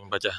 baca.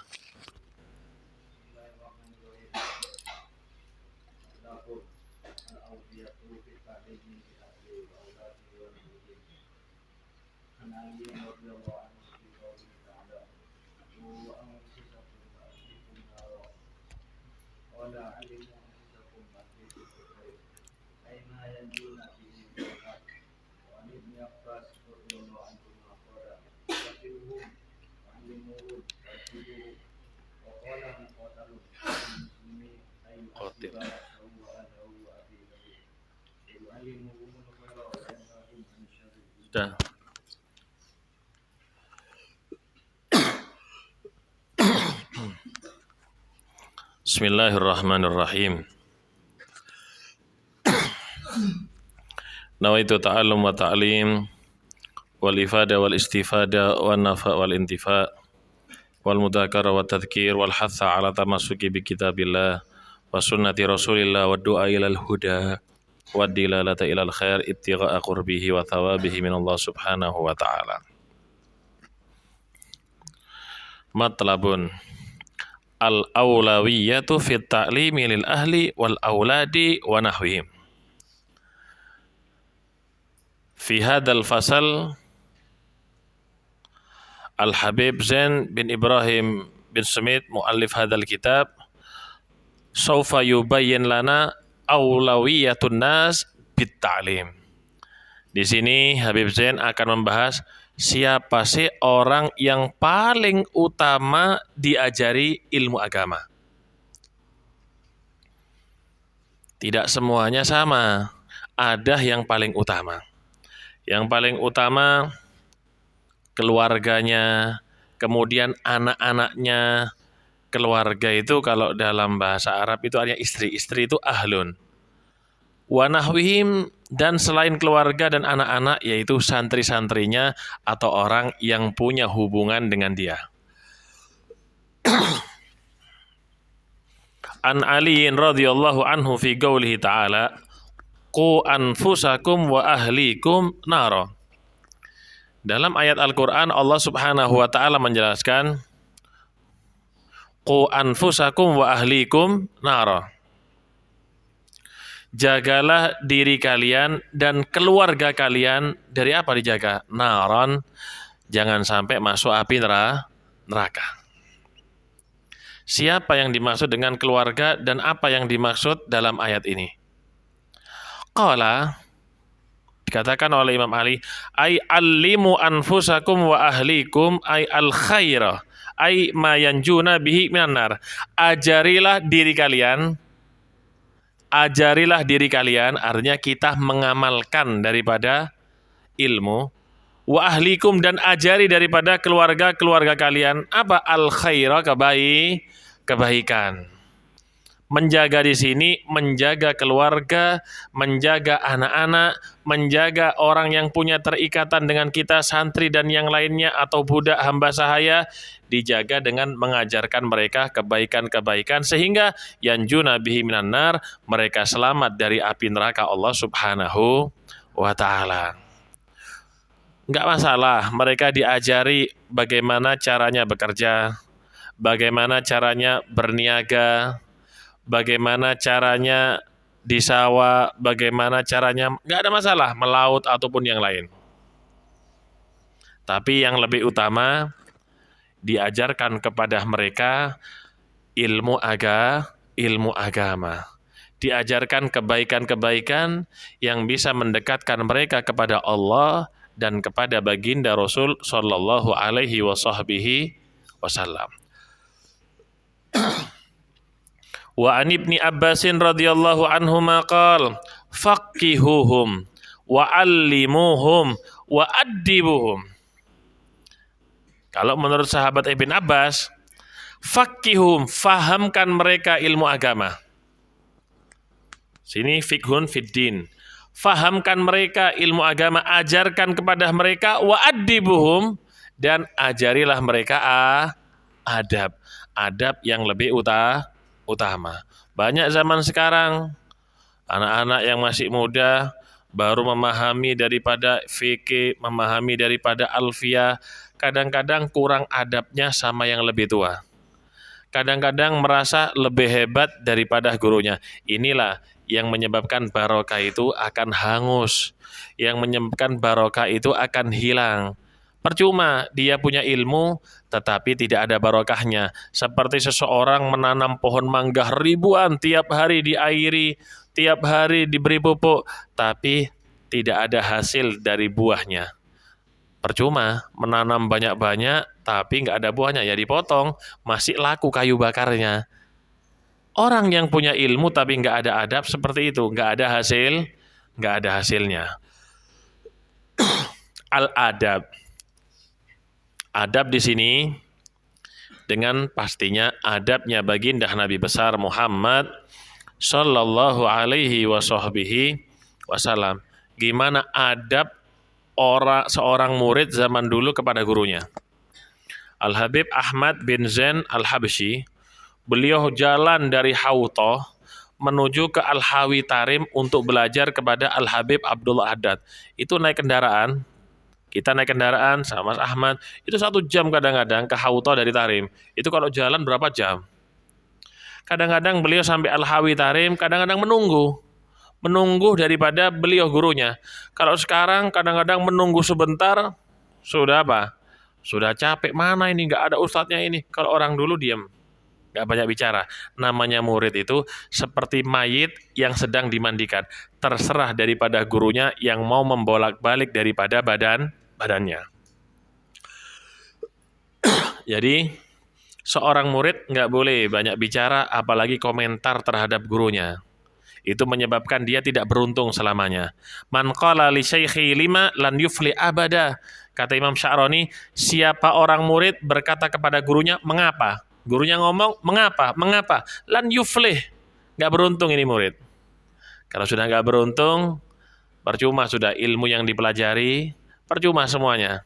Sudah. Bismillahirrahmanirrahim. Nawaitu ta'allum wa ta'lim wal ifada wal istifada wal nafa wal intifa wal mudhakara wa tadhkir wal hatha ala tamassuki bi kitabillah wa sunnati rasulillah wa du'a ilal huda wa dilalata ilal khair ibtigha'a qurbihi wa thawabihi min Allah subhanahu wa ta'ala. Matlabun al-awlawiyatu fit ta'limi lil ahli wal auladi wa nahwihim. Fi hadzal fasal Al-Habib Zain bin Ibrahim bin Smith muallif hadzal kitab sawfa yubayyin lana awlawiyatun nas bit ta'lim. Di sini Habib Zain akan membahas siapa sih orang yang paling utama diajari ilmu agama. Tidak semuanya sama, ada yang paling utama. Yang paling utama keluarganya, kemudian anak-anaknya. Keluarga itu kalau dalam bahasa Arab itu artinya istri. Istri itu ahlun. Wa nahwihim, dan selain keluarga dan anak-anak yaitu santri-santrinya atau orang yang punya hubungan dengan dia. An Ali radhiyallahu anhu fi qoulihi ta'ala qu anfusakum wa ahlikum nara. Dalam ayat Al-Qur'an Allah Subhanahu wa taala menjelaskan qu anfusakum wa ahlikum nara. Jagalah diri kalian dan keluarga kalian dari apa dijaga? Naron, jangan sampai masuk api neraka. Siapa yang dimaksud dengan keluarga dan apa yang dimaksud dalam ayat ini? Qala, dikatakan oleh Imam Ali, ay allimu anfusakum wa ahlikum ay al khaira ay ma yanjuna bihi minan nar. Ajarilah diri kalian, artinya kita mengamalkan daripada ilmu. Wa ahlikum, dan ajari daripada keluarga kalian apa? Al khaira, kebaikan. Menjaga di sini, menjaga keluarga, menjaga anak-anak, menjaga orang yang punya terikatan dengan kita, santri dan yang lainnya atau budak hamba sahaya, dijaga dengan mengajarkan mereka kebaikan-kebaikan sehingga yanjuna bihi minan nar, mereka selamat dari api neraka Allah Subhanahu wa taala. Enggak masalah mereka diajari bagaimana caranya bekerja, bagaimana caranya berniaga, bagaimana caranya di sawah, bagaimana caranya, enggak ada masalah melaut ataupun yang lain. Tapi yang lebih utama diajarkan kepada mereka ilmu agama. Diajarkan kebaikan-kebaikan yang bisa mendekatkan mereka kepada Allah dan kepada baginda Rasul sallallahu alaihi wasallam. Wa an ibni Abbasin radhiyallahu anhuma qala faqihuhum wa allimuhum wa addibuhum. Kalau menurut sahabat Ibn Abbas, faqihum, fahamkan mereka ilmu agama. Sini fiqhun fiddin. Fahamkan mereka ilmu agama, ajarkan kepada mereka, wa addibuhum, dan ajarilah mereka adab. Adab yang lebih utama. Banyak zaman sekarang anak-anak yang masih muda baru memahami daripada fikih, memahami daripada alfiyah, kadang-kadang kurang adabnya sama yang lebih tua. Kadang-kadang merasa lebih hebat daripada gurunya. Inilah yang menyebabkan barokah itu akan hangus, yang menyebabkan barokah itu akan hilang. Percuma dia punya ilmu tetapi tidak ada barokahnya. Seperti seseorang menanam pohon mangga ribuan, tiap hari diairi, tiap hari diberi pupuk, tapi tidak ada hasil dari buahnya. Percuma menanam banyak-banyak tapi nggak ada buahnya, ya dipotong, masih laku kayu bakarnya. Orang yang punya ilmu tapi nggak ada adab seperti itu, nggak ada hasilnya. Al-adab. Adab di sini dengan pastinya adabnya baginda Nabi besar Muhammad Sallallahu alaihi wasallam. Gimana adab seorang murid zaman dulu kepada gurunya. Al-Habib Ahmad bin Zain Al-Habsyi, beliau jalan dari Hautoh menuju ke Al-Hawi Tarim untuk belajar kepada Al-Habib Abdullah Haddad. Itu naik kendaraan, kita naik kendaraan sama Mas Ahmad, itu 1 jam kadang-kadang ke Hautoh dari Tarim. Itu kalau jalan berapa jam? Kadang-kadang beliau sampai Al-Hawi Tarim, kadang-kadang menunggu daripada beliau gurunya. Kalau sekarang kadang-kadang menunggu sebentar, sudah apa? Sudah capek, mana ini, nggak ada ustadznya ini. Kalau orang dulu diam, nggak banyak bicara. Namanya murid itu seperti mayit yang sedang dimandikan. Terserah daripada gurunya yang mau membolak-balik daripada badannya. Jadi, seorang murid nggak boleh banyak bicara, apalagi komentar terhadap gurunya. Itu menyebabkan dia tidak beruntung selamanya. Man qala li syaikhi lima lan yufli abada. Kata Imam Sya'rani, siapa orang murid berkata kepada gurunya, mengapa? Gurunya ngomong, mengapa? Mengapa? Lan yuflih. Nggak beruntung ini murid. Kalau sudah nggak beruntung, percuma sudah ilmu yang dipelajari, percuma semuanya.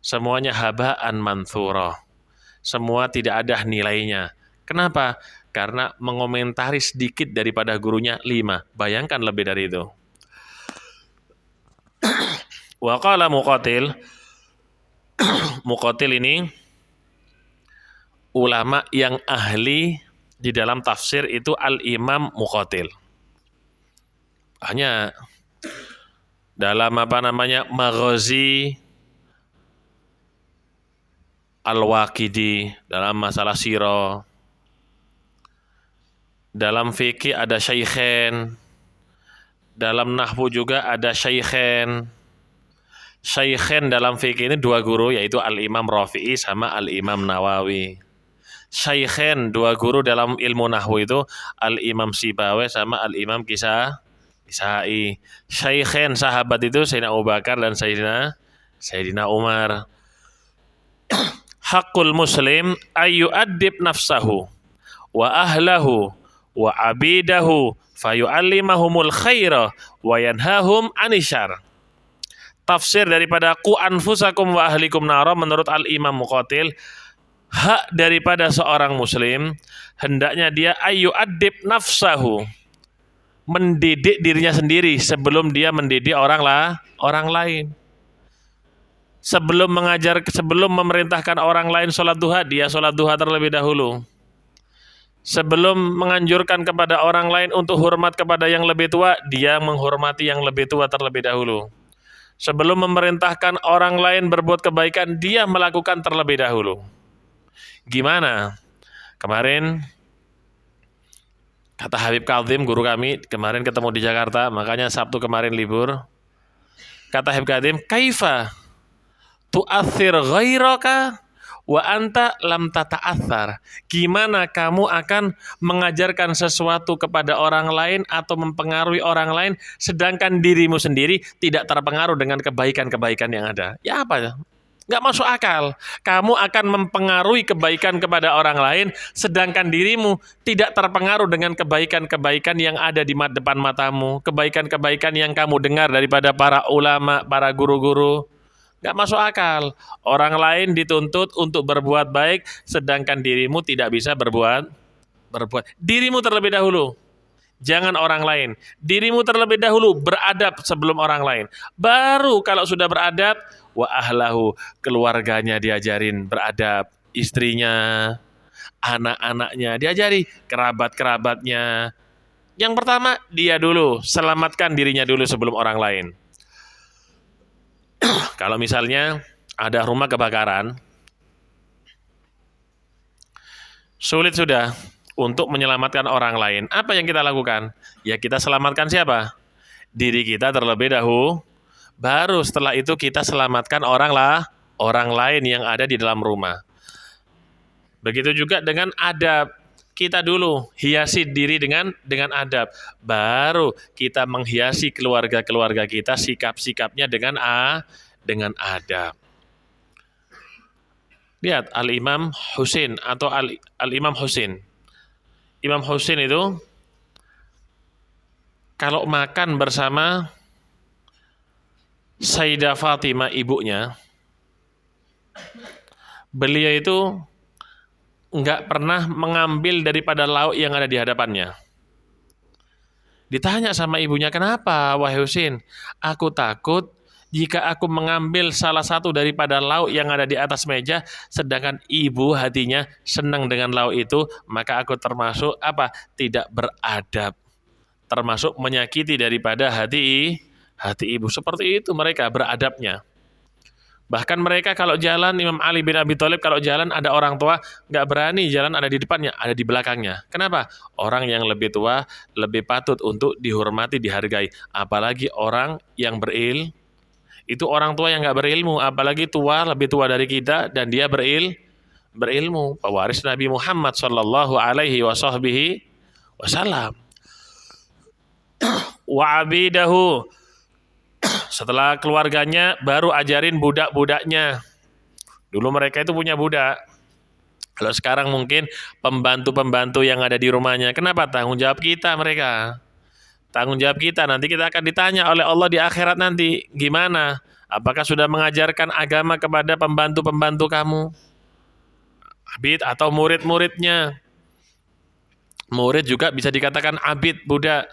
Semuanya haba'an manthura. Semua tidak ada nilainya. Kenapa? Karena mengomentari sedikit daripada gurunya 5. Bayangkan lebih dari itu. Wa qala Muqatil. Muqatil ini ulama yang ahli di dalam tafsir itu Al-Imam Muqatil. Hanya dalam Maghazi Al-Waqidi, dalam masalah sirah, dalam fikih ada syaikhen, dalam nahwu juga ada syaikhen. Syaikhen dalam fikih ini 2 guru, yaitu Al-Imam Rafi'i sama Al-Imam Nawawi. Syaikhen 2 guru dalam ilmu nahwu itu Al-Imam Sibawai sama Al-Imam Kisai. Syaikhen sahabat itu Sayyidina Abu Bakar dan Sayyidina Umar. Haqqul muslim ayyu'addib nafsahu wa ahlahu wa abidahu fayu'allimahumul khaira wa yanhahum anisyar. Tafsir daripada qu anfusakum wa ahlikum nara menurut Al-Imam Muqatil, hak daripada seorang muslim hendaknya dia ayyu'addib nafsahu, mendidik dirinya sendiri sebelum dia mendidik orang lain. Sebelum memerintahkan orang lain sholat duha, dia sholat duha terlebih dahulu. Sebelum menganjurkan kepada orang lain untuk hormat kepada yang lebih tua, dia menghormati yang lebih tua terlebih dahulu. Sebelum memerintahkan orang lain berbuat kebaikan, dia melakukan terlebih dahulu. Gimana? Kemarin, kata Habib Kadzim, guru kami, kemarin ketemu di Jakarta, makanya Sabtu kemarin libur. Kata Habib Kadzim, kaifa tu'athir ghairaka wa anta lam tata'athar. Gimana kamu akan mengajarkan sesuatu kepada orang lain atau mempengaruhi orang lain sedangkan dirimu sendiri tidak terpengaruh dengan kebaikan-kebaikan yang ada? Ya apa ya? Nggak masuk akal. Kamu akan mempengaruhi kebaikan kepada orang lain sedangkan dirimu tidak terpengaruh dengan kebaikan-kebaikan yang ada di depan matamu, kebaikan-kebaikan yang kamu dengar daripada para ulama, para guru-guru. Nggak masuk akal. Orang lain dituntut untuk berbuat baik, sedangkan dirimu tidak bisa berbuat. Dirimu terlebih dahulu. Jangan orang lain. Dirimu terlebih dahulu beradab sebelum orang lain. Baru kalau sudah beradab, wa ahlahu, keluarganya diajarin beradab, istrinya, anak-anaknya diajari, kerabat-kerabatnya. Yang pertama, dia dulu, selamatkan dirinya dulu sebelum orang lain. Kalau misalnya ada rumah kebakaran, sulit sudah untuk menyelamatkan orang lain. Apa yang kita lakukan? Ya kita selamatkan siapa? Diri kita terlebih dahulu. Baru setelah itu kita selamatkan orang lain yang ada di dalam rumah. Begitu juga dengan adab. Kita dulu hiasi diri dengan adab. Baru kita menghiasi keluarga-keluarga kita, sikap-sikapnya dengan adab. Lihat Al-Imam Husain atau Al-Imam Husain. Imam Husain itu kalau makan bersama Sayyidah Fatimah ibunya, beliau itu nggak pernah mengambil daripada lauk yang ada di hadapannya. Ditanya sama ibunya, kenapa wahai Husain? Aku takut jika aku mengambil salah satu daripada lauk yang ada di atas meja, sedangkan ibu hatinya senang dengan lauk itu, maka aku termasuk apa? Tidak beradab. Termasuk menyakiti daripada hati ibu. Seperti itu mereka beradabnya. Bahkan mereka kalau jalan, Imam Ali bin Abi Thalib kalau jalan ada orang tua, nggak berani jalan ada di depannya, ada di belakangnya. Kenapa? Orang yang lebih tua lebih patut untuk dihormati, dihargai. Apalagi orang yang itu orang tua yang nggak berilmu, apalagi tua, lebih tua dari kita dan dia berilmu. Pewaris Nabi Muhammad Sallallahu Alaihi Wasallam. Wa abidahu, setelah keluarganya baru ajarin budak-budaknya. Dulu mereka itu punya budak. Kalau sekarang mungkin pembantu-pembantu yang ada di rumahnya. Kenapa? Tanggung jawab kita mereka. Tanggung jawab kita. Nanti kita akan ditanya oleh Allah di akhirat nanti. Gimana? Apakah sudah mengajarkan agama kepada pembantu-pembantu kamu? Abid atau murid-muridnya? Murid juga bisa dikatakan abid, budak.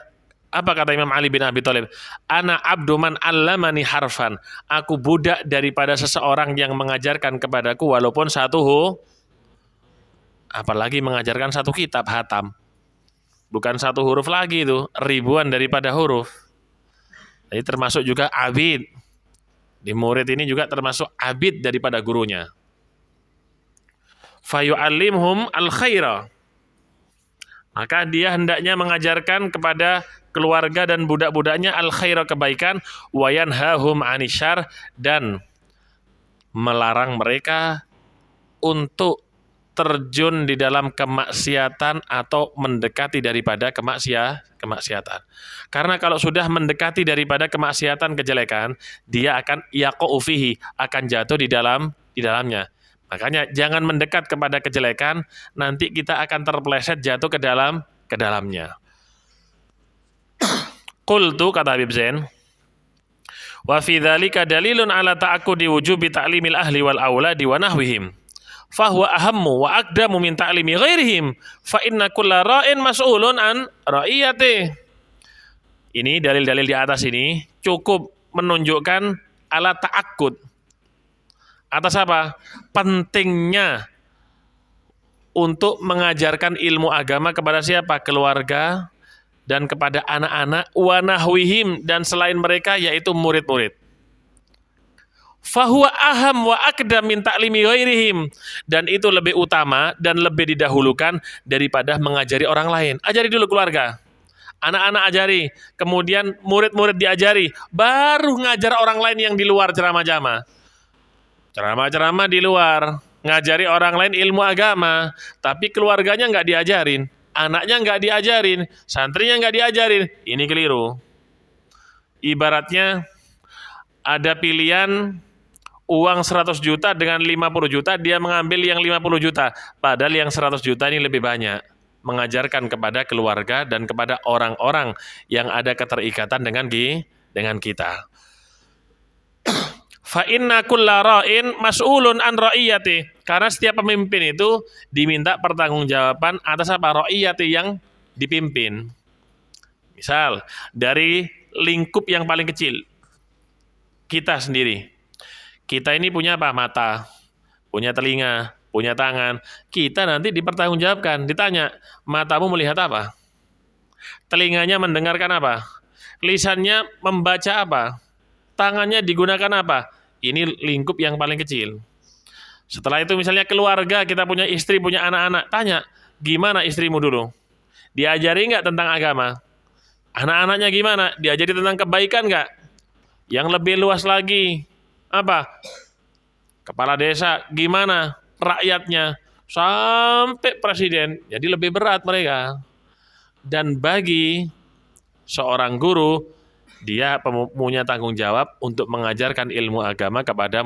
Apa kata Imam Ali bin Abi Thalib? Ana abdu man allamani harfan. Aku budak daripada seseorang yang mengajarkan kepadaku walaupun apalagi mengajarkan satu kitab hatam. Bukan satu huruf lagi itu, ribuan daripada huruf. Jadi termasuk juga abid. Di murid ini juga termasuk abid daripada gurunya. Fayu'allimhum al-khaira. Maka dia hendaknya mengajarkan kepada keluarga dan budak-budaknya al-khaira, kebaikan, wa yanhahum 'anisyarr, dan melarang mereka untuk terjun di dalam kemaksiatan atau mendekati daripada kemaksiatan. Karena kalau sudah mendekati daripada kemaksiatan, kejelekan, dia akan yaqa'u fihi, akan jatuh di dalamnya. Makanya jangan mendekat kepada kejelekan, nanti kita akan terpeleset jatuh ke dalamnya. Qultu, kata Habib Zain, wa fi dzalika dalilun ala ta'aqqudi wujubi ta'limil ahli wal auladi wa nahwihim. Fa huwa ahammu wa aqdamu min ta'limi ghairihim. Fa inna kulla ra'in mas'ulun an ra'iyati. Ini dalil-dalil di atas ini cukup menunjukkan ala ta'aqqud. Atas apa? Pentingnya untuk mengajarkan ilmu agama kepada siapa? Keluarga dan kepada anak-anak, wa nahwihim, dan selain mereka yaitu murid-murid. Fahuwa aham wa aqdam min ta'limi ghairihim, dan itu lebih utama dan lebih didahulukan daripada mengajari orang lain. Ajari dulu keluarga, anak-anak ajari, kemudian murid-murid diajari, baru ngajar orang lain yang di luar ceramah-ceramah di luar, ngajari orang lain ilmu agama, tapi keluarganya nggak diajarin, anaknya nggak diajarin, santrinya nggak diajarin. Ini keliru. Ibaratnya ada pilihan uang 100 juta dengan 50 juta, dia mengambil yang 50 juta. Padahal yang 100 juta ini lebih banyak. Mengajarkan kepada keluarga dan kepada orang-orang yang ada keterikatan dengan kita. Fa inna kulla ra'in mas'ulun an ra'iyati. Karena setiap pemimpin itu diminta pertanggungjawaban atas apa? Ra'iyati, yang dipimpin. Misal, dari lingkup yang paling kecil, kita sendiri. Kita ini punya apa? Mata, punya telinga, punya tangan. Kita nanti dipertanggungjawabkan, ditanya, matamu melihat apa? Telinganya mendengarkan apa? Lisannya membaca apa? Tangannya digunakan apa? Ini lingkup yang paling kecil. Setelah itu misalnya keluarga, kita punya istri, punya anak-anak. Tanya, gimana istrimu dulu? Diajari nggak tentang agama? Anak-anaknya gimana? Diajari tentang kebaikan nggak? Yang lebih luas lagi, apa? Kepala desa, gimana? Rakyatnya, sampai presiden. Jadi lebih berat mereka. Dan bagi seorang guru, dia punya tanggung jawab untuk mengajarkan ilmu agama kepada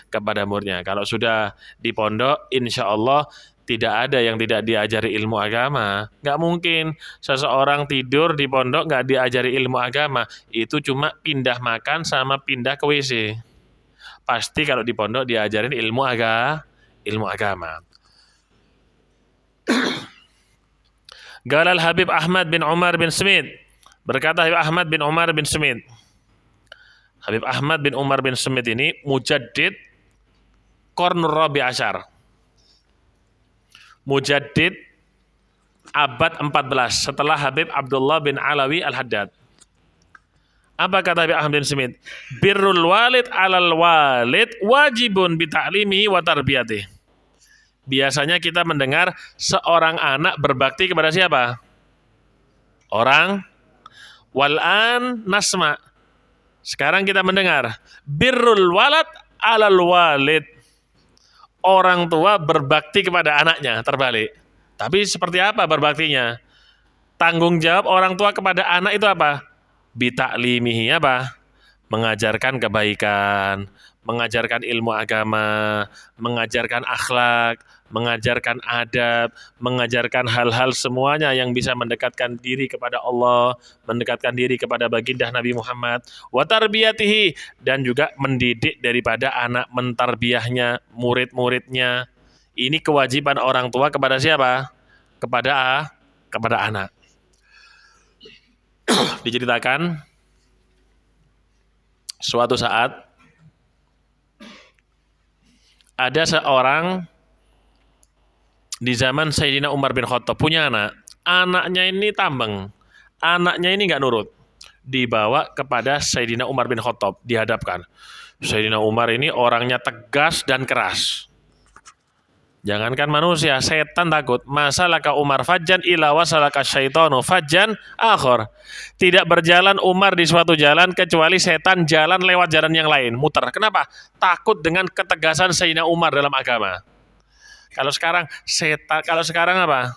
kepada muridnya. Kalau sudah di pondok, insya Allah tidak ada yang tidak diajari ilmu agama. Nggak mungkin seseorang tidur di pondok nggak diajari ilmu agama. Itu cuma pindah makan sama pindah ke WC. Pasti kalau di pondok diajarin ilmu agama. Galal Habib Ahmad bin Umar bin Smith. Berkata Habib Ahmad bin Umar bin Smith. Habib Ahmad bin Umar bin Smith ini mujaddid Qarnur Rabi' Asyar. Mujaddid abad 14 setelah Habib Abdullah bin Alawi Al-Haddad. Apa kata Habib Ahmad bin Smith? Birrul walid alal walid wajibun bita'limihi wa tarbiyatihi. Biasanya kita mendengar seorang anak berbakti kepada siapa? Orang. Wal'an nasma. Sekarang kita mendengar birrul walad alal walid. Orang tua berbakti kepada anaknya, terbalik. Tapi seperti apa berbaktinya? Tanggung jawab orang tua kepada anak itu apa? Bita'limihi, apa? Mengajarkan kebaikan, mengajarkan ilmu agama, mengajarkan akhlak, mengajarkan adab, mengajarkan hal-hal semuanya yang bisa mendekatkan diri kepada Allah, mendekatkan diri kepada baginda Nabi Muhammad, wa tarbiyatihi, dan juga mendidik daripada anak, mentarbiyahnya, murid-muridnya. Ini kewajiban orang tua kepada siapa? Kepada anak. Diceritakan suatu saat ada seorang di zaman Sayyidina Umar bin Khattab punya anak. Anaknya ini tambeng. Anaknya ini nggak nurut. Dibawa kepada Sayyidina Umar bin Khattab, dihadapkan. Sayyidina Umar ini orangnya tegas dan keras. Jangankan manusia, setan takut. Masalaka Umar fajjan ila wasalaka syaitanu fajjan akhor. Tidak berjalan Umar di suatu jalan kecuali setan jalan lewat jalan yang lain, muter. Kenapa? Takut dengan ketegasan Sayyidina Umar dalam agama. Kalau sekarang apa?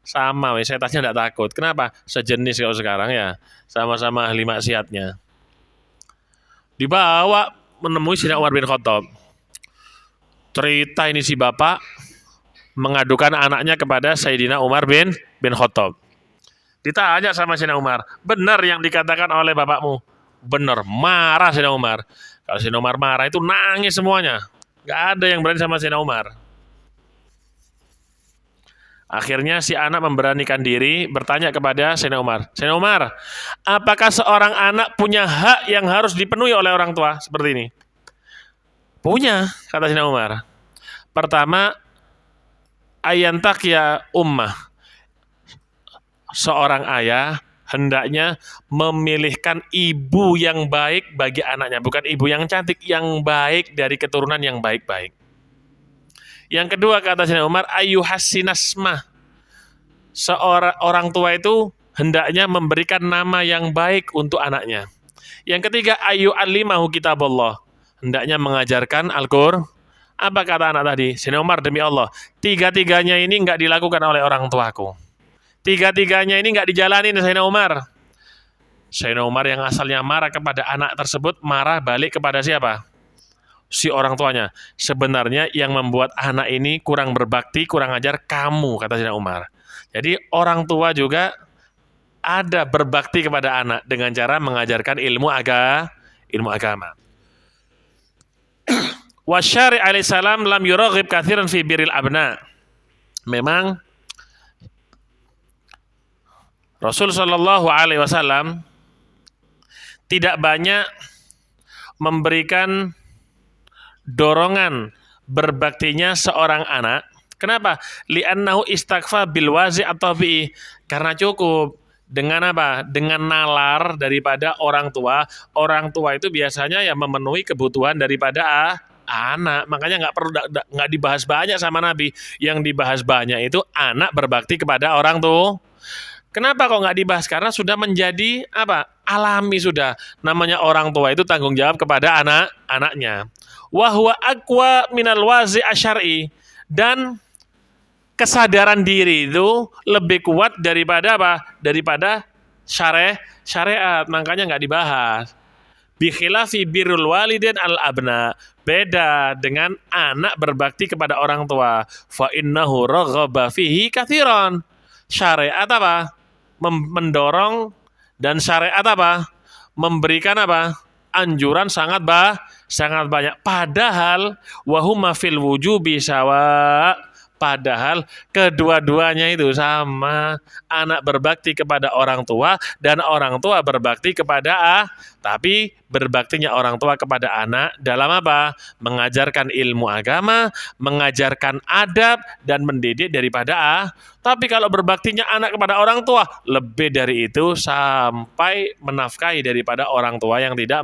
Sama, setannya tidak takut. Kenapa? Sejenis kalau sekarang ya, sama-sama ahli maksiatnya. Dibawa menemui Sayyidina Umar bin Khattab. Cerita ini si bapak mengadukan anaknya kepada Sayyidina Umar bin Khattab. Ditanya sama Sayyidina Umar, benar yang dikatakan oleh bapakmu? Benar, marah Sayyidina Umar. Kalau Sayyidina Umar marah itu nangis semuanya. Gak ada yang berani sama Sayyidina Umar. Akhirnya si anak memberanikan diri bertanya kepada Sayyidina Umar. Sayyidina Umar, apakah seorang anak punya hak yang harus dipenuhi oleh orang tua seperti ini? Punya, kata Sayyidina Umar. Pertama, ayantak ya ummah. Seorang ayah hendaknya memilihkan ibu yang baik bagi anaknya. Bukan ibu yang cantik, yang baik dari keturunan yang baik-baik. Yang kedua, kata Sayyidina Umar, ayyuhassinasmah. Seorang orang tua itu hendaknya memberikan nama yang baik untuk anaknya. Yang ketiga, ayyu'allimahu kitaballah. Hendaknya mengajarkan Al-Qur'an. Apa kata anak tadi? Sayyidina Umar, demi Allah, tiga-tiganya ini enggak dilakukan oleh orang tuaku. Tiga-tiganya ini enggak dijalanin Sayyidina Umar. Sayyidina Umar yang asalnya marah kepada anak tersebut, marah balik kepada siapa? Si orang tuanya. Sebenarnya yang membuat anak ini kurang berbakti, kurang ajar kamu, kata Sayyidina Umar. Jadi orang tua juga ada berbakti kepada anak dengan cara mengajarkan ilmu agama. Wasyari alaihissalam lam yuraghib katsiran fi birril abna. Memang Rasul sallallahu alaihi wasallam tidak banyak memberikan dorongan berbaktinya seorang anak. Kenapa? Li'annahu istakfa bil wazi atau bi. Karena cukup dengan apa? Dengan nalar daripada orang tua. Orang tua itu biasanya ya memenuhi kebutuhan daripada anak. Makanya nggak perlu nggak dibahas banyak sama Nabi. Yang dibahas banyak itu anak berbakti kepada orang tua. Kenapa kok nggak dibahas? Karena sudah menjadi apa? Alami sudah. Namanya orang tua itu tanggung jawab kepada anak-anaknya. Wahwa aqwa minal wazi asyari. Dan kesadaran diri itu lebih kuat daripada apa? Daripada syariat. Makanya nggak dibahas. Bikhilafi birrul walidain al abna. Beda dengan anak berbakti kepada orang tua. Fa innahu raghaba fihi katsiran. Syariat apa? Mendorong, dan syariat apa? Memberikan apa? Anjuran sangat banyak. Padahal wahuma fil wujubi sawa. Padahal kedua-duanya itu sama. Anak berbakti kepada orang tua dan orang tua berbakti kepada tapi berbaktinya orang tua kepada anak dalam apa? Mengajarkan ilmu agama, mengajarkan adab dan mendidik daripada Tapi kalau berbaktinya anak kepada orang tua, lebih dari itu sampai menafkahi daripada orang tua yang tidak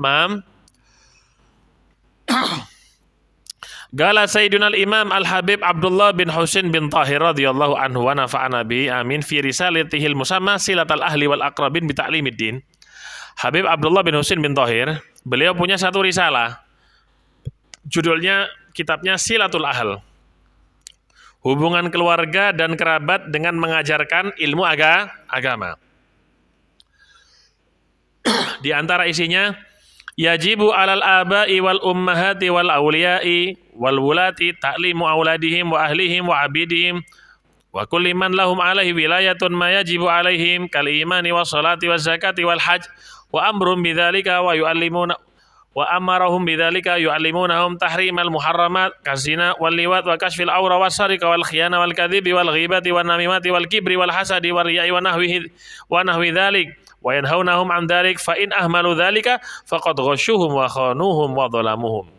Gala Sayyidina al-Imam Al-Habib Abdullah bin Husain bin Tahir radhiyallahu anhu wa nafa'ana bi amin fi risalatihil musamma silatal ahli wal aqrabin bi ta'limiddin. Habib Abdullah bin Husain bin Tahir, beliau punya satu risalah. Judulnya kitabnya Silatul Ahl. Hubungan keluarga dan kerabat dengan mengajarkan ilmu agama. Di antara isinya yajibu alal aba'i wal ummahati wal awliya'i wal wulati ta'limu auladihim wa ahlihim wa abidihim wa kulli man lahum alaihi wilayatun ma yajibu alaihim kal imani was salati was zakati wal hajj wa amrum bidzalika wa yu'allimuna wa amarahum bidzalika yu'allimunahum tahrimal muharramat kazina wal liwat wa kashfil awra was sarika wal khiyana wal kadhibi wal ghibati wan namimati wal kibri wal hasadi wal riya'i wa nahwi dzalik wa yanhaunahum an dzalik fa in ahmalu dzalika faqad ghashuhum wa khanuhum wa dhalamuhum.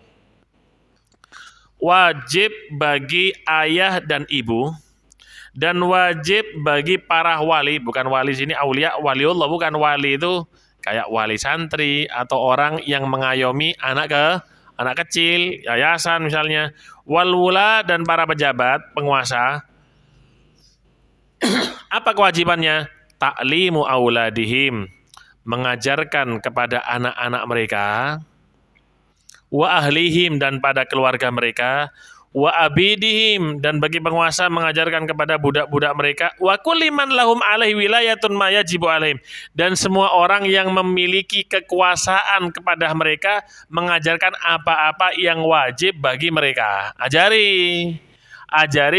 Wajib bagi ayah dan ibu dan wajib bagi para wali, bukan wali sini aulia, waliullah, bukan wali itu kayak wali santri atau orang yang mengayomi anak kecil, yayasan misalnya, wal wula dan para pejabat, penguasa. Apa kewajibannya? Ta'limu auladihim, mengajarkan kepada anak-anak mereka, wa ahlihim dan pada keluarga mereka, wa abidihim dan bagi penguasa mengajarkan kepada budak-budak mereka, wa kulli man lahum alaihi wilayatun ma yajibu alaihim dan semua orang yang memiliki kekuasaan kepada mereka mengajarkan apa-apa yang wajib bagi mereka. Ajari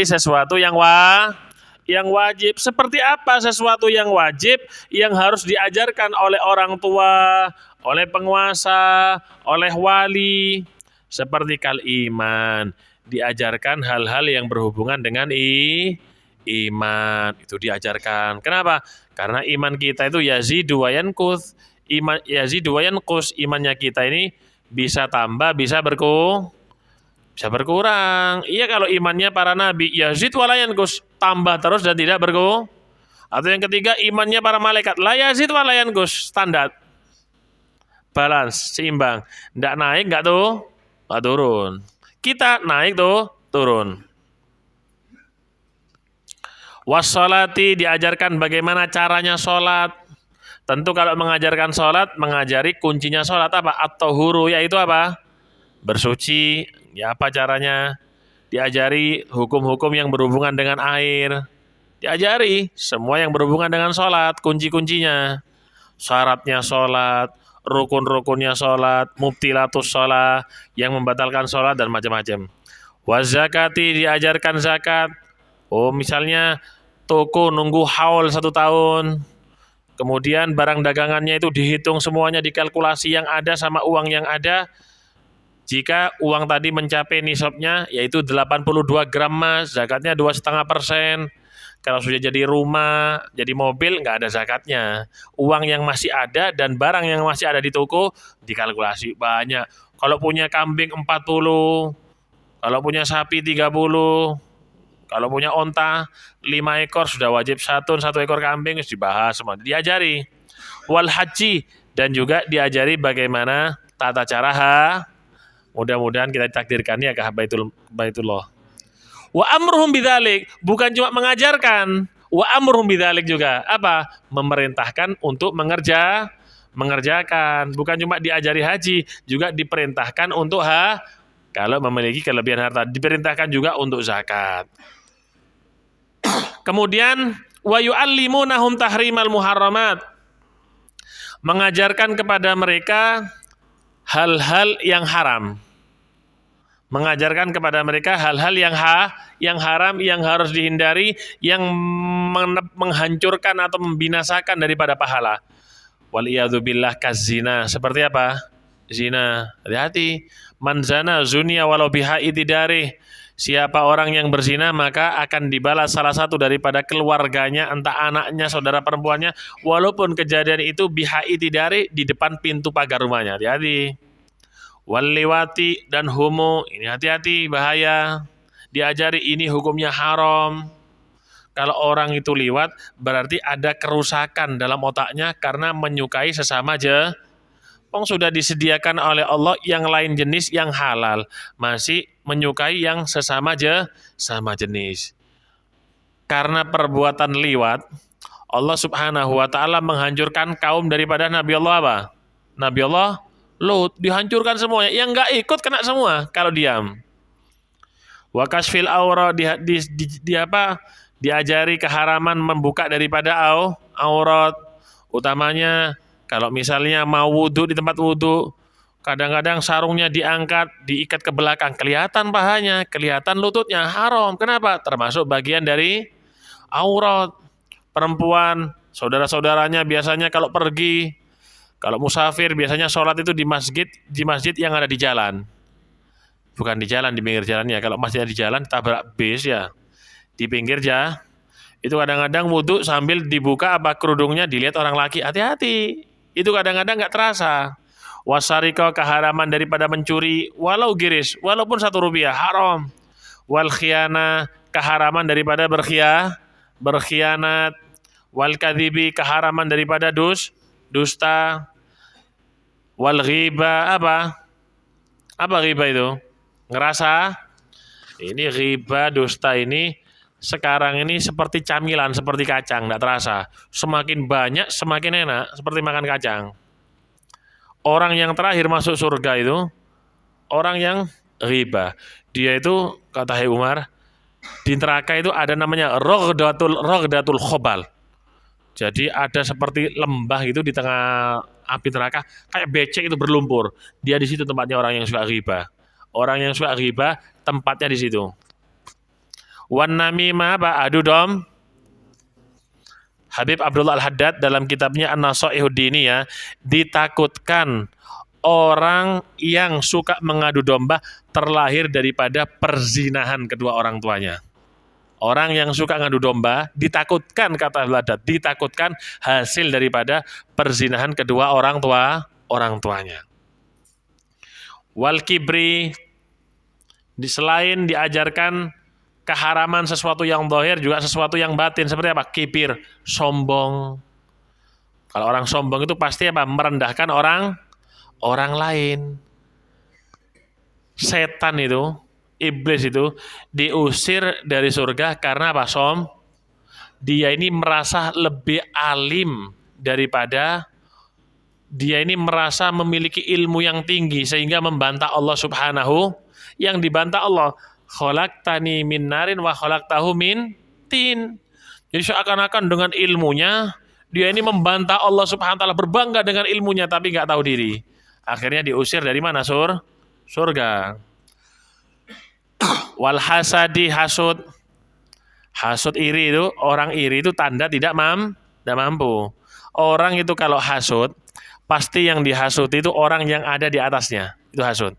sesuatu yang wajib. Seperti apa sesuatu yang wajib yang harus diajarkan oleh orang tua, oleh penguasa, oleh wali? Seperti kal iman, diajarkan hal-hal yang berhubungan dengan iman, itu diajarkan. Kenapa? Karena iman kita itu yazidu wa yanqus. Yazidu wa yanqus, imannya kita ini bisa tambah, bisa berkurang. Iya, kalau imannya para nabi yazid wa la yanqus, tambah terus dan tidak berkurang. Atau yang ketiga, imannya para malaikat la yazid wa la yanqus, standar, balance, seimbang, enggak naik, enggak turun. Kita naik turun. Wassalati, diajarkan bagaimana caranya sholat. Tentu kalau mengajarkan sholat, mengajari kuncinya sholat apa? At-tahuru, yaitu apa? Bersuci. Ya, apa caranya? Diajari hukum-hukum yang berhubungan dengan air. Diajari semua yang berhubungan dengan sholat, kunci-kuncinya. Syaratnya sholat, rukun-rukunnya sholat, mubtilatus sholat, yang membatalkan sholat dan macam-macam. Wazakati, diajarkan zakat. Oh, misalnya toko nunggu haul 1 tahun. Kemudian barang dagangannya itu dihitung semuanya, dikalkulasi yang ada sama uang yang ada. Jika uang tadi mencapai nisabnya, yaitu 82 gram emas, zakatnya 2,5%. Kalau sudah jadi rumah, jadi mobil, nggak ada zakatnya. Uang yang masih ada dan barang yang masih ada di toko dikalkulasi banyak. Kalau punya kambing 40, kalau punya sapi 30, kalau punya onta 5 ekor sudah wajib satu ekor kambing, dibahas semua, diajari. Wal haji, dan juga diajari bagaimana tata cara mudah-mudahan kita ditakdirkan ya ke Baitullah. Wa amruhum bidzalik, bukan cuma mengajarkan, wa amruhum bidzalik juga apa? Memerintahkan untuk mengerjakan, bukan cuma diajari haji, juga diperintahkan untuk kalau memiliki kelebihan harta, diperintahkan juga untuk zakat. Kemudian wa yu'allimunahum tahrimal muharramat, mengajarkan kepada mereka hal-hal yang haram. Mengajarkan kepada mereka hal-hal yang haram, yang harus dihindari, yang menghancurkan atau membinasakan daripada pahala. Waliyadzubillah kazina, seperti apa? Zina. Hati-hati. Man zana zunia walau bihaiti darih. Siapa orang yang berzina maka akan dibalas salah satu daripada keluarganya, entah anaknya, saudara perempuannya, walaupun kejadian itu bihaiti darih, di depan pintu pagar rumahnya. Hati-hati. Waliwati dan homo, ini hati-hati, bahaya. Diajari ini hukumnya haram. Kalau orang itu liwat, berarti ada kerusakan dalam otaknya karena menyukai sesama sudah disediakan oleh Allah yang lain jenis yang halal, masih menyukai yang sesama jenis. Karena perbuatan liwat, Allah Subhanahu wa taala menghancurkan kaum daripada Nabi Allah apa? Nabi Allah Lut, dihancurkan semuanya. Yang enggak ikut kena semua kalau diam. Wa kasfil aura, diajari keharaman membuka daripada aurat. Utamanya kalau misalnya mau wudhu di tempat wudhu, kadang-kadang sarungnya diangkat, diikat ke belakang, kelihatan pahanya, kelihatan lututnya, haram. Kenapa? Termasuk bagian dari aurat. Perempuan, saudara-saudaranya biasanya kalau pergi, kalau musafir biasanya sholat itu di masjid yang ada di jalan. Bukan di jalan, di pinggir jalannya. Kalau masjidnya di jalan, tabrak bis ya. Di pinggir itu kadang-kadang wudhu sambil dibuka kerudungnya, dilihat orang laki. Hati-hati. Itu kadang-kadang nggak terasa. Wasarika, keharaman daripada mencuri, walau giris, walaupun 1 rupiah, haram. Wal khiyana, keharaman daripada berkhianat. Wal kadhibi, keharaman daripada dusta. Wal ghiba, apa ghiba itu? Ngerasa. Ini ghiba, dusta ini sekarang ini seperti camilan, seperti kacang, tidak terasa. Semakin banyak, semakin enak, seperti makan kacang. Orang yang terakhir masuk surga itu orang yang ghiba. Dia itu, kata Hai Umar, di neraka itu ada namanya rogdatul khobal. Jadi ada seperti lembah gitu di tengah api neraka, kayak becek itu berlumpur. Dia di situ tempatnya orang yang suka ghiba. Orang yang suka ghiba tempatnya di situ. Wan namimah, adu dom. Habib Abdullah Al-Haddad dalam kitabnya An-Nasaihud Diniyah, ditakutkan orang yang suka mengadu domba terlahir daripada perzinahan kedua orang tuanya. Orang yang suka ngadu domba ditakutkan, kata Al-Haddad, ditakutkan hasil daripada perzinahan kedua orang tuanya. Wal kibri, selain diajarkan keharaman sesuatu yang zahir, juga sesuatu yang batin. Seperti apa? Kibir, sombong. Kalau orang sombong itu pasti apa? Merendahkan orang lain. Setan itu, iblis itu diusir dari surga karena apa? Dia ini merasa lebih alim daripada, dia ini merasa memiliki ilmu yang tinggi sehingga membantah Allah Subhanahu, yang dibantah Allah, khalaqtani min narin wa khalaqtahu min tin. Jadi seakan-akan dengan ilmunya dia ini membantah Allah Subhanahu wa taala, berbangga dengan ilmunya tapi nggak tahu diri. Akhirnya diusir dari mana? Surga. Wal hasadi, hasud. Hasud iri itu, orang iri itu tanda tidak mampu. Orang itu kalau hasud, pasti yang dihasut itu orang yang ada di atasnya. Itu hasud.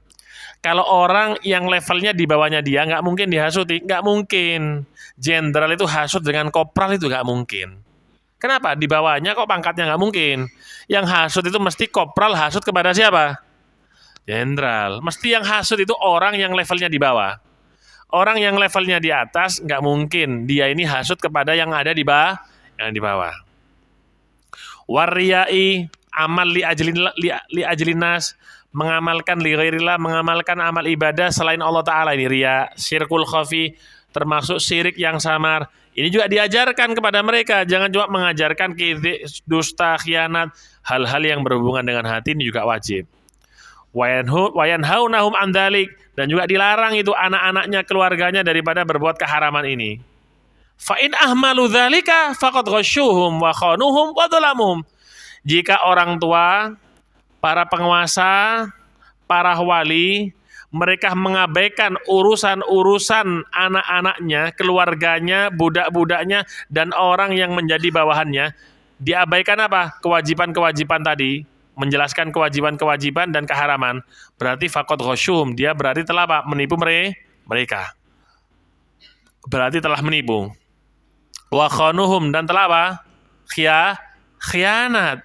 Kalau orang yang levelnya di bawahnya dia, nggak mungkin dihasuti, nggak mungkin. Jenderal itu hasut dengan kopral itu nggak mungkin. Kenapa? Di bawahnya kok pangkatnya nggak mungkin. Yang hasut itu mesti kopral hasut kepada siapa? Jenderal. Mesti yang hasut itu orang yang levelnya di bawah. Orang yang levelnya di atas nggak mungkin dia ini hasut kepada yang ada di bawah, yang di bawah. Wariyai amal li ajlinas, mengamalkan li ghairillah, mengamalkan amal ibadah selain Allah Ta'ala, ini riya, syirkul khafi, termasuk syirik yang samar. Ini juga diajarkan kepada mereka. Jangan cuma mengajarkan dusta, khianat, hal-hal yang berhubungan dengan hati ini juga wajib. Wayanhaunahum an dzalik, dan juga dilarang itu anak-anaknya, keluarganya daripada berbuat keharaman ini. Fa in ahmalu dzalika faqad ghasyuhum wa khanuhum wa dzalamuhum. Jika orang tua, para penguasa, para wali, mereka mengabaikan urusan-urusan anak-anaknya, keluarganya, budak-budaknya, dan orang yang menjadi bawahannya, diabaikan apa? Kewajiban-kewajiban tadi, menjelaskan kewajiban-kewajiban dan keharaman. Berarti faqad ghasyuhum, dia berarti telah apa? Menipu mereka. Berarti telah menipu. Wa khanuhum, dan telah apa? Khianat.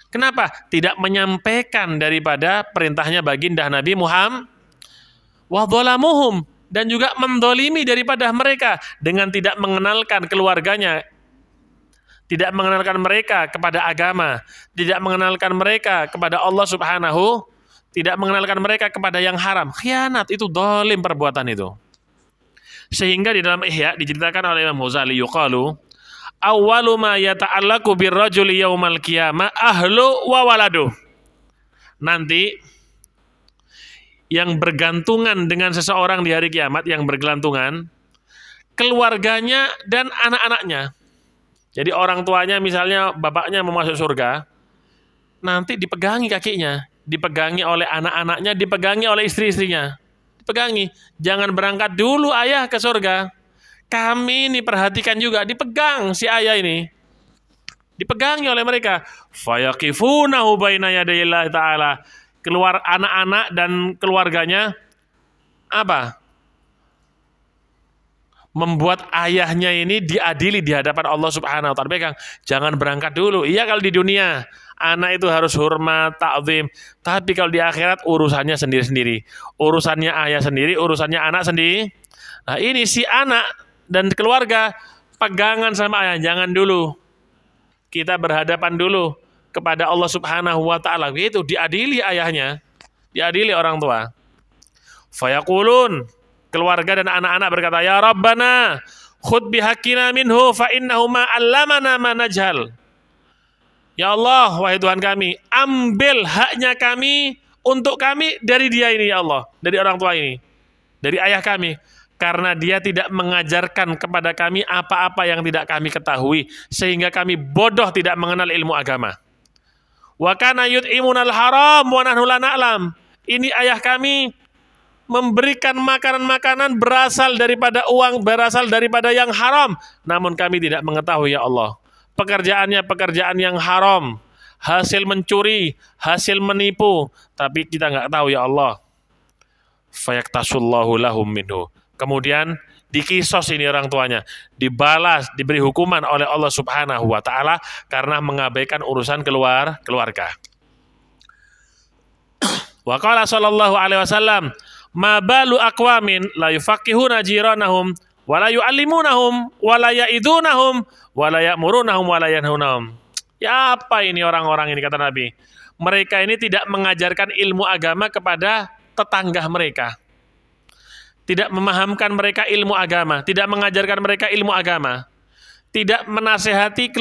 Kenapa? Tidak menyampaikan daripada perintahnya baginda Nabi Muhammad. Wa dhalamuhum, dan juga mendolimi daripada mereka dengan tidak mengenalkan keluarganya, tidak mengenalkan mereka kepada agama, tidak mengenalkan mereka kepada Allah Subhanahu, tidak mengenalkan mereka kepada yang haram. Khianat itu dolim perbuatan itu. Sehingga di dalam Ihya diceritakan oleh Imam Ghazali, yuqalu awwalu ma yata'allaqu birrajuli yaumal qiyamah ahlu wa waladu. Nanti yang bergantungan dengan seseorang di hari kiamat, yang bergelantungan keluarganya dan anak-anaknya. Jadi orang tuanya, misalnya bapaknya mau masuk surga, nanti dipegangi kakinya, dipegangi oleh anak-anaknya, dipegangi oleh istri-istrinya. Dipegangi, jangan berangkat dulu ayah ke surga. Kami ini perhatikan juga, dipegang si ayah ini. Dipegangi oleh mereka. Fayaqifunahu baina yadayillahi ta'ala. Keluar anak-anak dan keluarganya apa? Membuat ayahnya ini diadili di hadapan Allah Subhanahu wa ta'ala. Pegang, jangan berangkat dulu. Iya, kalau di dunia anak itu harus hormat, ta'zim. Tapi kalau di akhirat urusannya sendiri-sendiri. Urusannya ayah sendiri, urusannya anak sendiri. Nah, ini si anak dan keluarga pegangan sama ayah, jangan dulu. Kita berhadapan dulu kepada Allah Subhanahu wa ta'ala. Itu diadili ayahnya, diadili orang tua. Fayaqulun, keluarga dan anak-anak berkata, ya Rabbana khud bihaqqina minhu fa innahu ma 'allamana ma najhal. Ya Allah, wahai Tuhan kami, ambil haknya kami untuk kami dari dia ini, ya Allah, dari orang tua ini, dari ayah kami, karena dia tidak mengajarkan kepada kami apa-apa yang tidak kami ketahui, sehingga kami bodoh tidak mengenal ilmu agama. Wa kana yut'imunal haram wa nahnu la na'lam. Ini ayah kami memberikan makanan-makanan berasal daripada uang, berasal daripada yang haram, namun kami tidak mengetahui, ya Allah. Pekerjaannya pekerjaan yang haram, hasil mencuri, hasil menipu, tapi kita nggak tahu, ya Allah. Fayaktasullahu lahum minhu. Kemudian dikisos ini orang tuanya, dibalas, diberi hukuman oleh Allah Subhanahu wa ta'ala karena mengabaikan urusan keluarga. Wa qala sallallahu alaihi wasallam, ma balu aqwamin la yufaqihuna jiranahum wa la yu'allimunahum wa la ya'idunahum wa la ya'murunahum wa la yanhunahum. Ya, apa ini orang-orang ini, kata Nabi? Mereka ini tidak mengajarkan ilmu agama kepada tetangga mereka. Tidak memahamkan mereka ilmu agama, tidak mengajarkan mereka ilmu agama. Tidak menasehati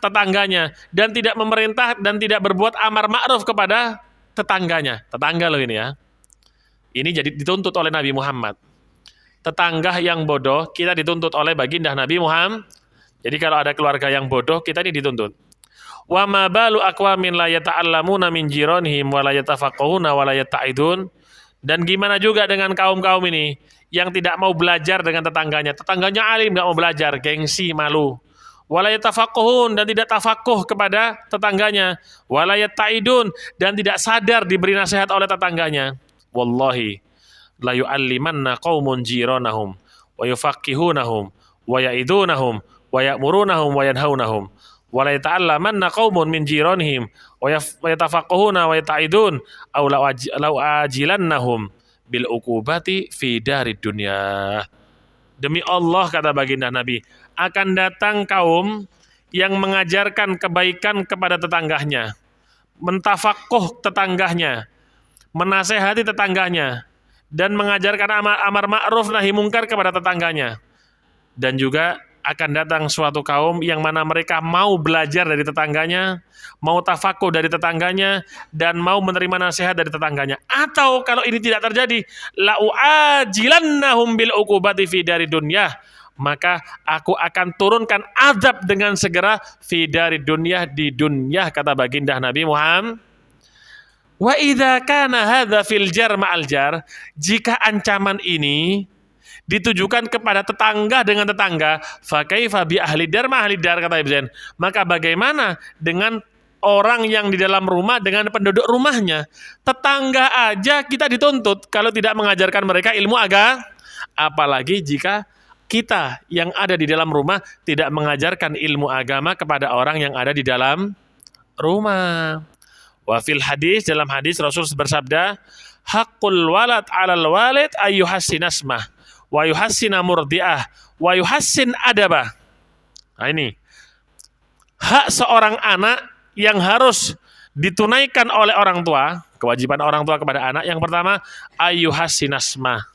tetangganya, dan tidak memerintah dan tidak berbuat amar ma'ruf kepada tetangganya. Tetangga loh ini, ya. Ini jadi dituntut oleh Nabi Muhammad. Tetangga yang bodoh, kita dituntut oleh baginda Nabi Muhammad. Jadi kalau ada keluarga yang bodoh, kita ini dituntut. Wa ma balu aqwamin la yata'allamuna min jiranihim wa la yatafaqahuna wa la yata'idun. Dan gimana juga dengan kaum-kaum ini yang tidak mau belajar dengan tetangganya. Tetangganya alim, nggak mau belajar, gengsi, malu. Wa la yatafaqahun, dan tidak tafakuh kepada tetangganya. Wa la yata'idun, dan tidak sadar diberi nasihat oleh tetangganya. Wallahi la yu'allimanna qaumun jiranahum wa yufaqihunahum wa ya'idunahum wa ya'murunahum wa yanhaunahum. Wa la yata'allamanna qaumun min jiranihim wa yatafaqahuna wa yata'idun aw law ajilannahum bil uqubati fi darid dunya. Demi Allah, kata baginda Nabi, akan datang kaum yang mengajarkan kebaikan kepada tetangganya, mentafakuh tetangganya, menasehati tetangganya, dan mengajarkan amar ma'ruf nahi mungkar kepada tetangganya. Dan juga akan datang suatu kaum yang mana mereka mau belajar dari tetangganya, mau tafakuh dari tetangganya, dan mau menerima nasihat dari tetangganya. Atau kalau ini tidak terjadi, la'u'ajilannahum bil uqubati fi dari dunya, maka aku akan turunkan azab dengan segera fi dari dunia, di dunia, kata baginda Nabi Muhammad. Wa idza kana hadza fil jar ma'al jar, jika ancaman ini ditujukan kepada tetangga dengan tetangga, fa kaifa bi ahli dar ma ahli dar, kata Ibn. Maka bagaimana dengan orang yang di dalam rumah dengan penduduk rumahnya? Tetangga aja kita dituntut kalau tidak mengajarkan mereka ilmu agama, apalagi jika kita yang ada di dalam rumah tidak mengajarkan ilmu agama kepada orang yang ada di dalam rumah. Wa fil hadis, dalam hadis Rasul bersabda, haqqul walad 'alal walid ayyuhassin asmah wa yuhassina murdi'ah wa yuhassin adabah. Nah, ini hak seorang anak yang harus ditunaikan oleh orang tua, kewajiban orang tua kepada anak. Yang pertama, ayyuhassin asmah,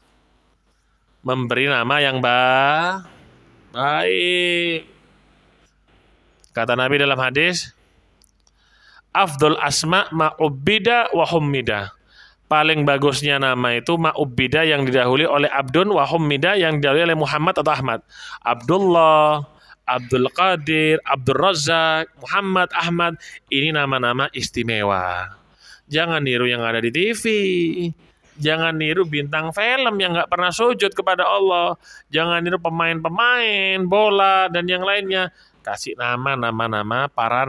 memberi nama yang baik. Kata Nabi dalam hadis, afdol asma ma'ubbida wa hummida. Paling bagusnya nama itu ma'ubbida, yang didahului oleh abdun, wa hummida, yang didahului oleh Muhammad atau Ahmad. Abdullah, Abdul Qadir, Abdul Razak, Muhammad, Ahmad, ini nama-nama istimewa. Jangan niru yang ada di TV. Jangan niru bintang film yang nggak pernah sujud kepada Allah. Jangan niru pemain-pemain bola dan yang lainnya. Kasih nama-nama para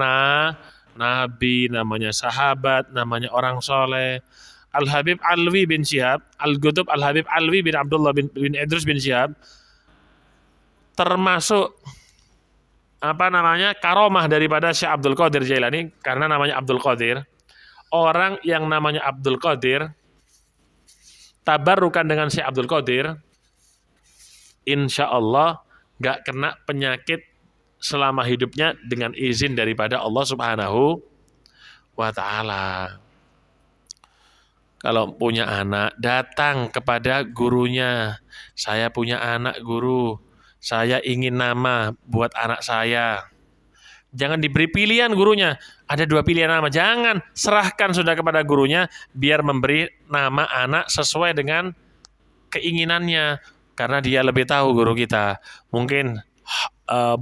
nabi, namanya sahabat, namanya orang soleh. Al-Habib Alwi bin Syihab, Al-Qutb Al-Habib Alwi bin Abdullah bin Idrus bin Syihab, termasuk karomah daripada Syekh Abdul Qadir Jailani, karena namanya Abdul Qadir. Orang yang namanya Abdul Qadir, tabarrukan dengan Syekh Abdul Qadir, insya Allah gak kena penyakit selama hidupnya dengan izin daripada Allah Subhanahu wa ta'ala. Kalau punya anak, datang kepada gurunya. Saya punya anak, guru. Saya ingin nama buat anak saya. Jangan diberi pilihan gurunya. Ada 2 pilihan nama. Jangan, serahkan sudah kepada gurunya, biar memberi nama anak sesuai dengan keinginannya. Karena dia lebih tahu, guru kita. Mungkin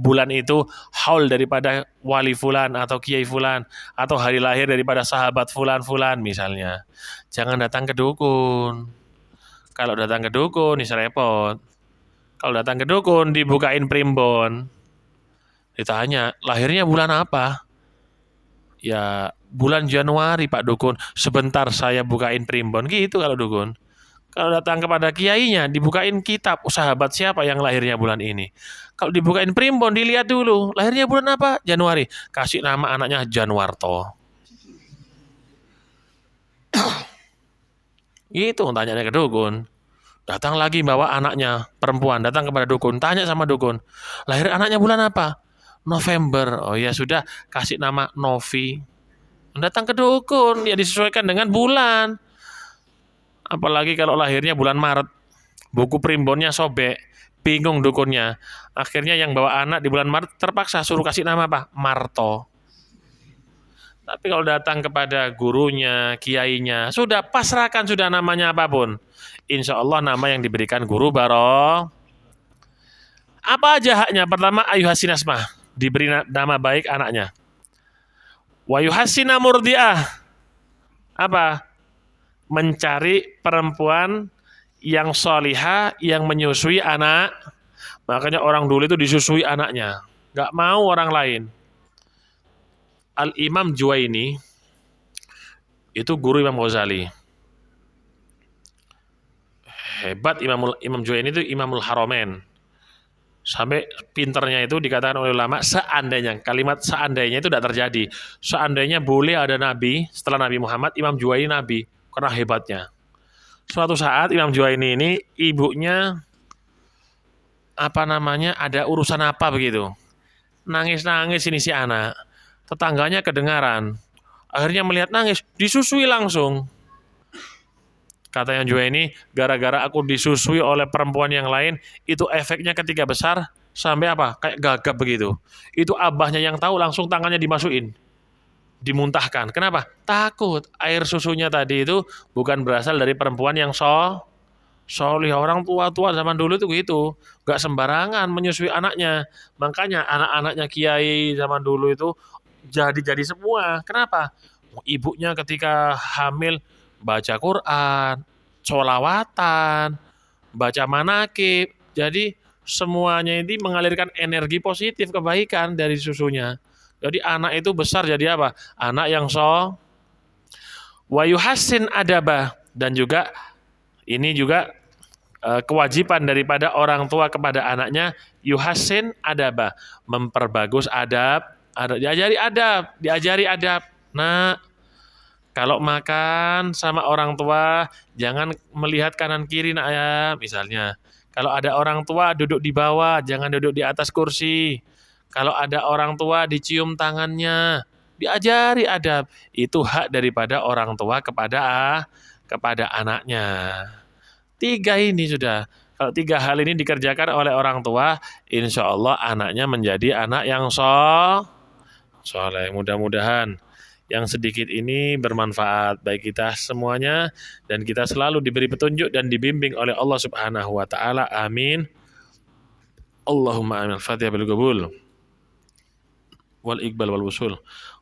bulan itu haul daripada wali fulan atau kiai fulan, atau hari lahir daripada sahabat fulan misalnya. Jangan datang ke dukun. Kalau datang ke dukun bisa repot. Kalau datang ke dukun dibukain primbon, ditanya lahirnya bulan apa, ya bulan Januari Pak Dukun, sebentar saya bukain primbon, gitu kalau dukun. Kalau datang kepada kiainya, dibukain kitab, sahabat siapa yang lahirnya bulan ini. Kalau dibukain primbon, dilihat dulu, lahirnya bulan apa? Januari. Kasih nama anaknya Januarto. Itu tanyanya ke dukun. Datang lagi bawa anaknya, perempuan, datang kepada dukun, tanya sama dukun, lahir anaknya bulan apa? November. Oh ya sudah, kasih nama Novi. Datang ke dukun, ya disesuaikan dengan bulan. Apalagi kalau lahirnya bulan Maret, buku primbonnya sobek, bingung dukunnya. Akhirnya yang bawa anak di bulan Maret terpaksa suruh kasih nama apa? Marto. Tapi kalau datang kepada gurunya, kiainya, sudah pasrahkan sudah namanya apapun. Insya Allah nama yang diberikan guru baroh. Apa aja haknya? Pertama, ayuhasin asmah, diberi nama baik anaknya. Wa yuhassina murdi'ah. Apa? Mencari perempuan yang solihah, yang menyusui anak. Makanya orang dulu itu disusui anaknya, gak mau orang lain. Al-Imam Juwaini itu guru Imam Ghazali. Hebat Imam Juwaini itu Imamul Haramain. Sampai pinternya itu dikatakan oleh ulama, seandainya, kalimat seandainya itu tidak terjadi. Seandainya boleh ada nabi setelah Nabi Muhammad, Imam Juwaini nabi, karena hebatnya. Suatu saat Imam Juwaini ini ibunya ada urusan apa begitu. Nangis-nangis ini si anak. Tetangganya kedengaran. Akhirnya melihat nangis, disusui langsung. Kata yang Juwaini, gara-gara aku disusui oleh perempuan yang lain, itu efeknya ketika besar sampai apa? Kayak gagap begitu. Itu abahnya yang tahu, langsung tangannya dimasukin, dimuntahkan. Kenapa? Takut air susunya tadi itu bukan berasal dari perempuan yang solih. Orang tua-tua zaman dulu itu gitu, gak sembarangan menyusui anaknya. Makanya anak-anaknya kiai zaman dulu itu jadi semua. Kenapa? Ibunya ketika hamil baca Quran, sholawatan, baca manakib. Jadi semuanya ini mengalirkan energi positif kebaikan dari susunya. Jadi anak itu besar jadi apa? Anak yang wa yuhassin adabah, dan juga ini juga kewajiban daripada orang tua kepada anaknya, yuhassin adabah, memperbagus diajari adab. Nah, kalau makan sama orang tua, jangan melihat kanan kiri nak ya, misalnya. Kalau ada orang tua duduk di bawah, jangan duduk di atas kursi. Kalau ada orang tua dicium tangannya, diajari adab. Itu hak daripada orang tua kepada anaknya. Tiga ini sudah. Kalau tiga hal ini dikerjakan oleh orang tua, insya Allah anaknya menjadi anak yang soleh. Mudah-mudahan yang sedikit ini bermanfaat bagi kita semuanya, dan kita selalu diberi petunjuk dan dibimbing oleh Allah Subhanahu wa taala. Amin. Allahumma amin. Al-Fatihah bil qabul wal iqbal wal wusul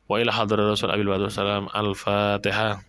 wa ila hadrat Rasul abil Al-Fatihah.